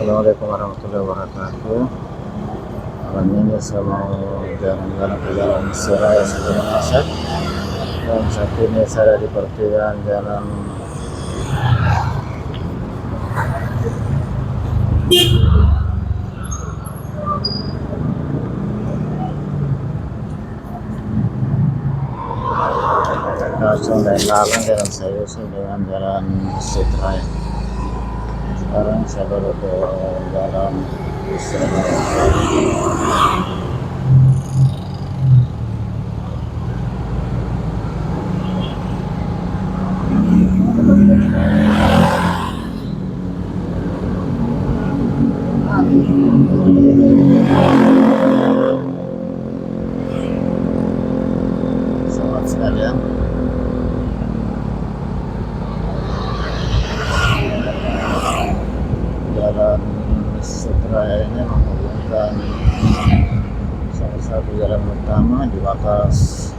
Assalamualaikum warahmatullahi wabarakatuh. Malam ini saya mau jalan-jalan ke Jalan Seraya Sudirman. Dan saat ini saya di pertigaan Jalan Kacung dan Lalang, Jalan Sayusu dengan Jalan Sudirman. Sekarang saya baru ke Jalan Seraya. Selamat sekalian. Jalan Sudirman ini menghubungkan salah satu jalan utama di Batas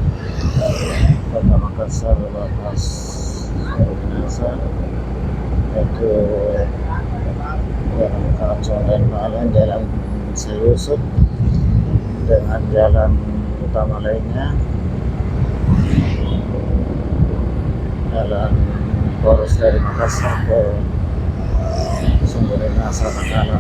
Kota Makassar, Batas Indonesia, yaitu Jalan Kacung dan Lalang, Jalan Sayusu dengan jalan utama lainnya jalan poros dari Makassar ke Sumberina Sakakala.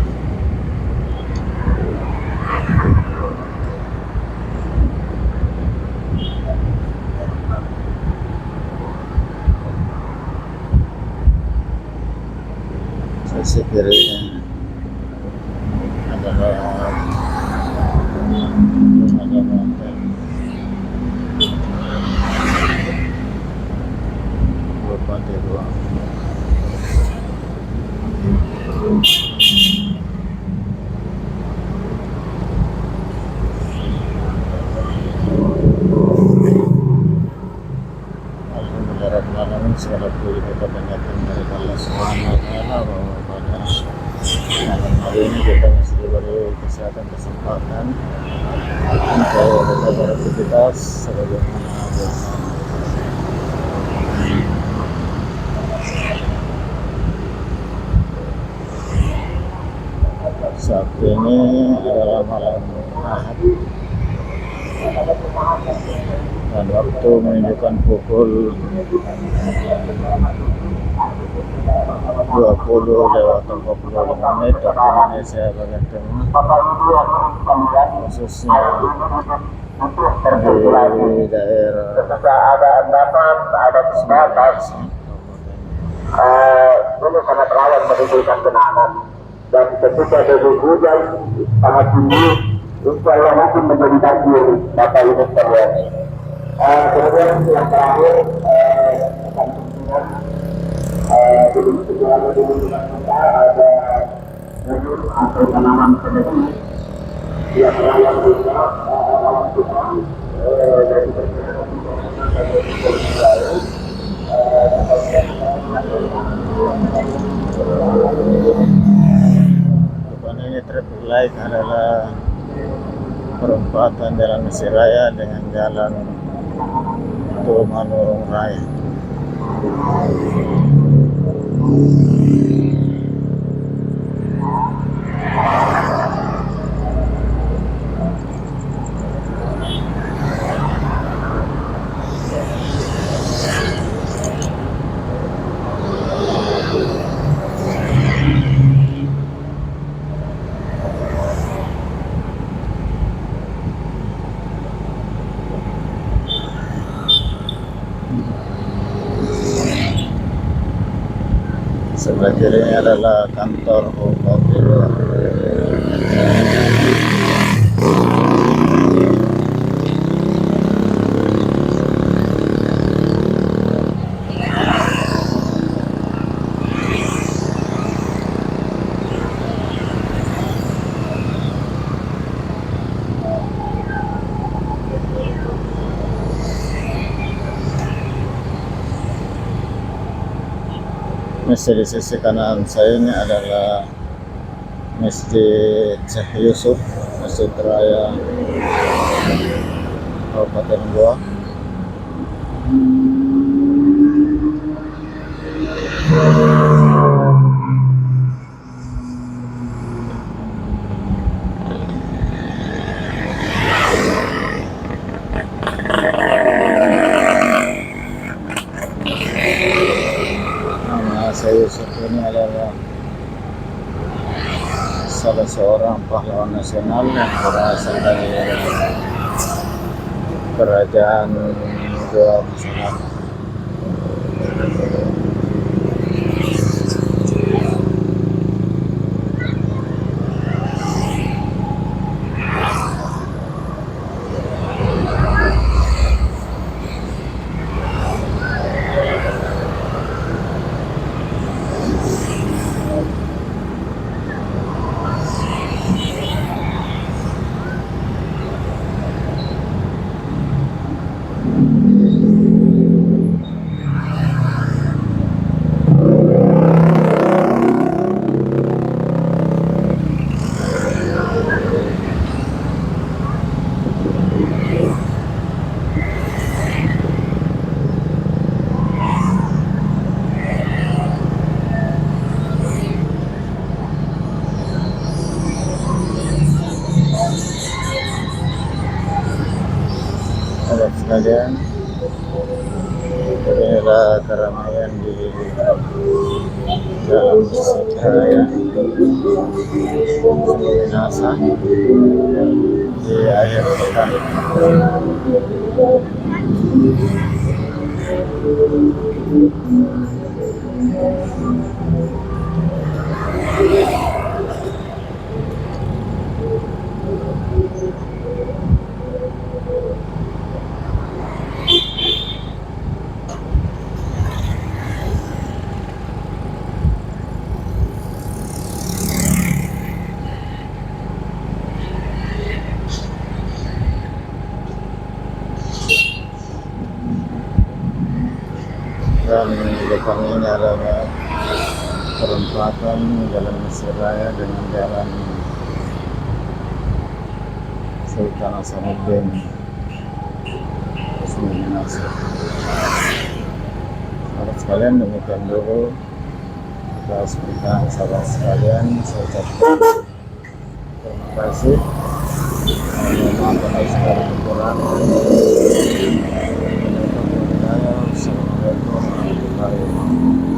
Sisi kirinya adalah pantai Bupati Ruang. Alhamdulillah, segala puji kita panjatkan dari Allah Subhanahu wa Ta'ala, bahwa pada malam hari ini kita masih diberi kesehatan, kesempatan untuk tetap beraktivitas sebagaimana biasa. Saat ini adalah malam Ahad dan waktu menunjukkan pukul 20:45 waktu Indonesia bagian tengah, khususnya di daerah ini sangat rawan menimbulkan genangan, dan ketika ada hujan sangat tinggi, insya Allah mungkin menjadi banjir Bapak Ibu sekalian. Kemudian yang terakhir di lingkungan kita ada rebus atau tanaman kedelai yang rawan juga rawan juga dari depan ini traffic light adalah perempatan Jalan Seraya dengan Jalan Tumanurung Raya. Sebelah kirinya adalah kantor Bupati Ruang. Masjid di sisi kanan saya ini adalah Masjid Syekh Yusuf, Masjid Raya Kabupaten Goa. Jenazah Yusuf ini adalah salah seorang pahlawan nasional yang berasal dari kerajaan Jawa Barat. Sahabat sekalian, inilah keramaian di dalam Masjid Raya Minasa di akhir pekan. Dan di depan ini adalah perempatan Jalan Masjid Raya dengan Jalan Sultan Hasanuddin Resmi Minasa. Sahabat sekalian, demikian dulu atas perintah sahabat sekalian. Saya ucapkan terima kasih. Mohon maaf atas segala kekurangan. Assalamualaikum warahmatullahi wabarakatuh.